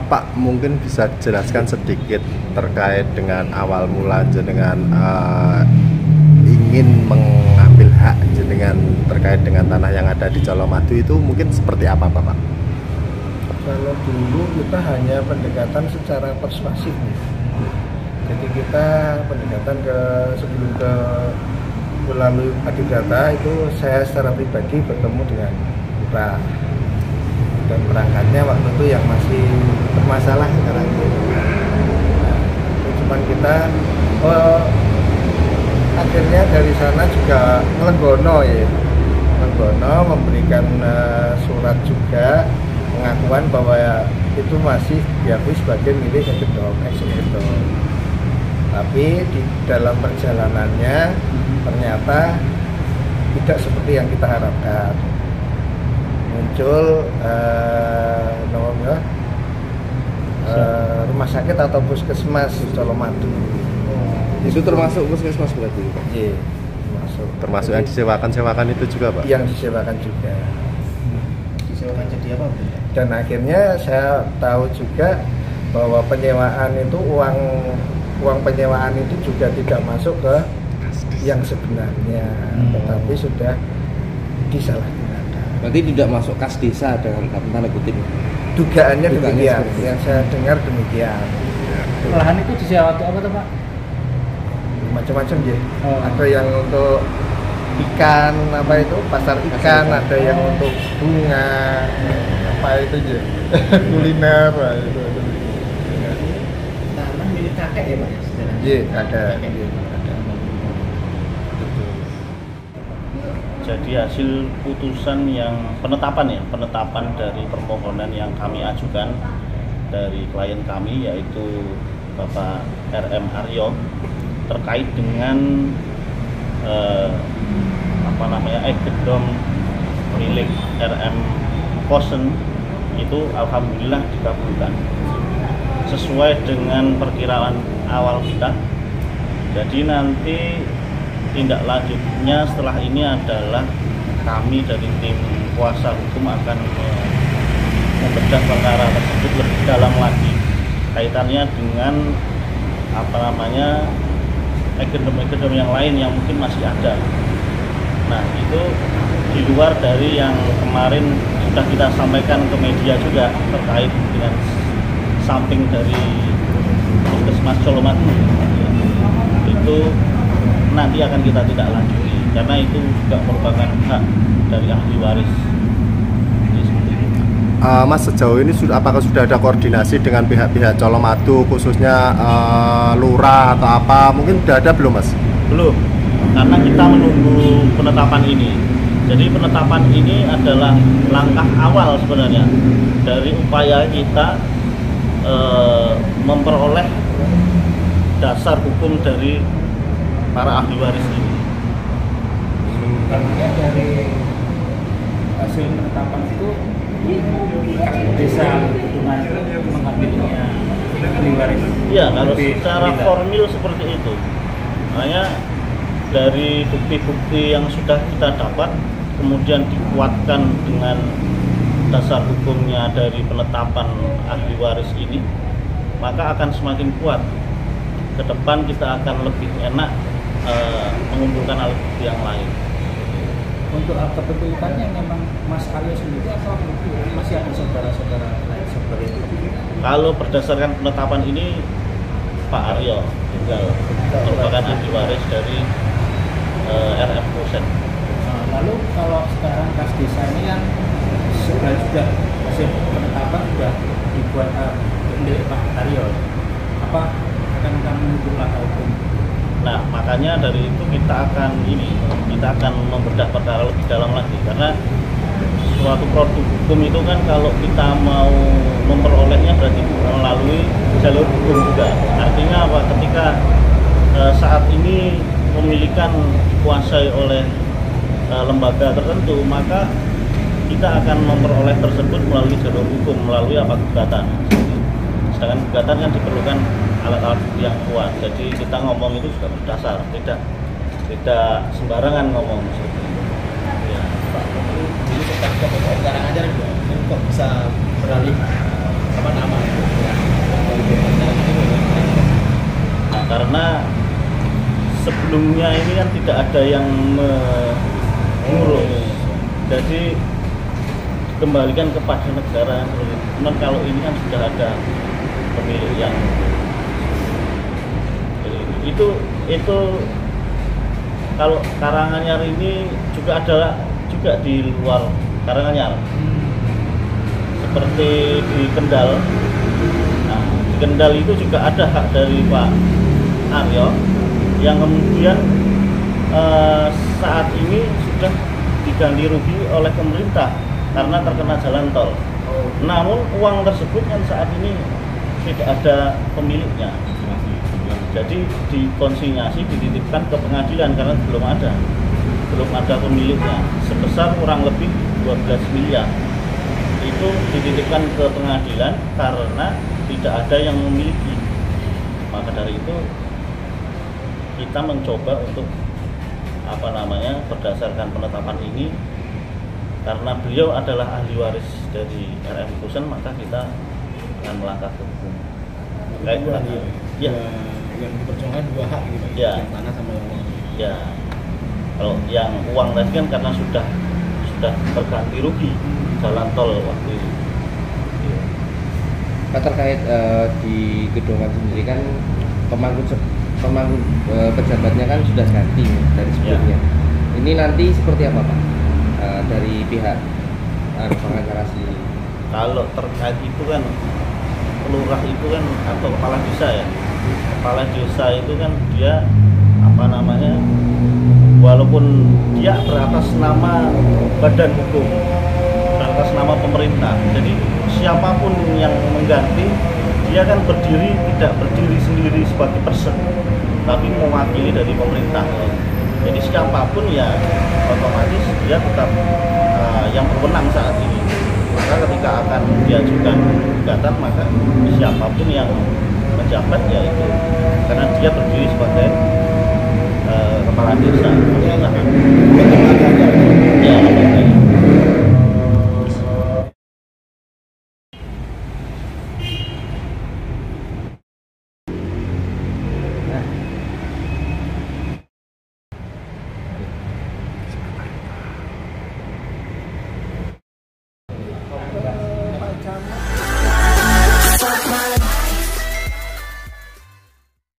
Pak, mungkin bisa jelaskan sedikit terkait dengan awal mula jenengan ingin mengambil hak jenengan terkait dengan tanah yang ada di Colomadu itu mungkin seperti apa, Pak? Kalau dulu kita hanya pendekatan secara persuasif nih. Jadi kita pendekatan sebelum ke melalui adidata itu saya secara pribadi bertemu dengan lurah dan perangkatnya waktu itu yang masih bermasalah sekarang ini. Nah, itu cuman kita akhirnya dari sana juga ngelenggono ya, ngelenggono memberikan surat juga pengakuan bahwa itu masih diakui sebagai milik Gedong, ex-Gedong. Tapi di dalam perjalanannya ternyata tidak seperti yang kita harapkan. Muncul rumah sakit atau puskesmas Colomadu. Itu termasuk puskesmas berarti, Pak? Iya, termasuk yang disewakan itu juga, Pak? Yang disewakan juga. Disewakan jadi apa, Bu? Dan akhirnya saya tahu juga bahwa penyewaan itu uang penyewaan itu juga tidak masuk ke yang sebenarnya, tetapi sudah disalahgunakan. Berarti tidak masuk kas desa dengan tanda kutip. Dugaannya demikian, yang saya dengar demikian. Lahan itu disewa untuk apa tuh, Pak? Macam-macam ya. Ada yang untuk ikan, apa itu pasar ikan, ada yang untuk bunga, apa itu ya, kuliner, itu. Tanah milik kakek ya, Pak? Iya, ada. Jadi hasil putusan yang penetapan dari permohonan yang kami ajukan dari klien kami yaitu Bapak RM Aryo terkait dengan Gedong milik RM Kosen itu alhamdulillah dikabulkan sesuai dengan perkiraan awal kita. Jadi nanti tindak lanjutnya setelah ini adalah kami dari tim kuasa hukum akan membedah perkara tersebut lebih dalam lagi kaitannya dengan ekdom yang lain yang mungkin masih ada. Nah, itu di luar dari yang kemarin sudah kita sampaikan ke media juga terkait dengan samping dari Puskesmas Colomadu itu nanti akan kita tidak lanjuti karena itu juga merupakan hak dari ahli waris. Mas, sejauh ini apakah sudah ada koordinasi dengan pihak-pihak Colomadu khususnya lurah atau apa? Mungkin sudah ada belum, Mas? Belum, karena kita menunggu penetapan ini. Jadi penetapan ini adalah langkah awal sebenarnya dari upaya kita memperoleh dasar hukum dari para ahli waris ini. Artinya dari hasil penetapan itu desa Tunai mengambilnya ahli waris. Iya, kalau secara formil seperti itu. Makanya dari bukti-bukti yang sudah kita dapat kemudian dikuatkan dengan dasar hukumnya dari penetapan ahli waris ini, maka akan semakin kuat. Ke depan kita akan lebih enak mengumpulkan alat bukti yang lain. Untuk akte kepemilikannya memang Mas Aryo sendiri atau masih ada saudara-saudara lain seperti itu? Kalau berdasarkan penetapan ini Pak Aryo tinggal merupakan ahli waris dari RM Kosen. Lalu kalau sekarang kas desa ini kan sudah hasil penetapan sudah dibuat milik Pak Aryo, apa akan menunggu langkah hukum? Nah, makanya dari itu kita akan membedah perkara lebih dalam lagi karena suatu produk hukum itu kan kalau kita mau memperolehnya berarti melalui jalur hukum juga. Artinya apa? Ketika saat ini pemilikan dikuasai oleh lembaga tertentu, maka kita akan memperoleh tersebut melalui jalur hukum, melalui gugatan. Sedangkan gugatan kan diperlukan alat-alat yang kuat. Jadi kita ngomong itu juga berdasar, tidak sembarangan ngomong seperti itu. Ya. Jadi sekarang aja kok bisa beralih nama sebelumnya ini kan tidak ada yang mengurus, jadi kembalikan kepada negara. Cuman kalau ini kan sudah ada pemilik yang itu kalau Karanganyar ini juga ada juga di luar Karanganyar, seperti di Kendal. Nah, di Kendal itu juga ada hak dari Pak Aryo yang kemudian saat ini sudah diganti rugi oleh pemerintah karena terkena jalan tol. Namun uang tersebut kan saat ini tidak ada pemiliknya. Jadi dikonsinyasi, dititipkan ke pengadilan karena belum ada pemiliknya, sebesar kurang lebih 12 miliar. Itu dititipkan ke pengadilan karena tidak ada yang memiliki. Maka dari itu kita mencoba untuk berdasarkan penetapan ini, karena beliau adalah ahli waris dari RM Kusen, maka kita akan melangkah ke hukum. Yang diperjuangkan dua hak gitu Pak, ya. Yang tanah sama yang uang. Ya, kalau yang uang tadi kan karena sudah terganti rugi jalan tol waktu itu. Pak, terkait di Gedongan sendiri kan pemangku pejabatnya kan sudah ganti dari sebelumnya. Ini nanti seperti apa Pak dari pihak pengacara sendiri? Kalau terkait itu kan lurah itu kan atau kepala desa ya. Kepala desa itu kan dia walaupun dia beratas nama badan hukum, beratas nama pemerintah. Jadi siapapun yang mengganti, dia kan tidak berdiri sendiri sebagai person, tapi mewakili dari pemerintah. Jadi siapapun ya otomatis dia tetap yang berwenang saat ini. Maka ketika akan diajukan gugatan, maka siapapun yang menjabat ya itu, karena dia berdiri sebagai kepala desa. Ya,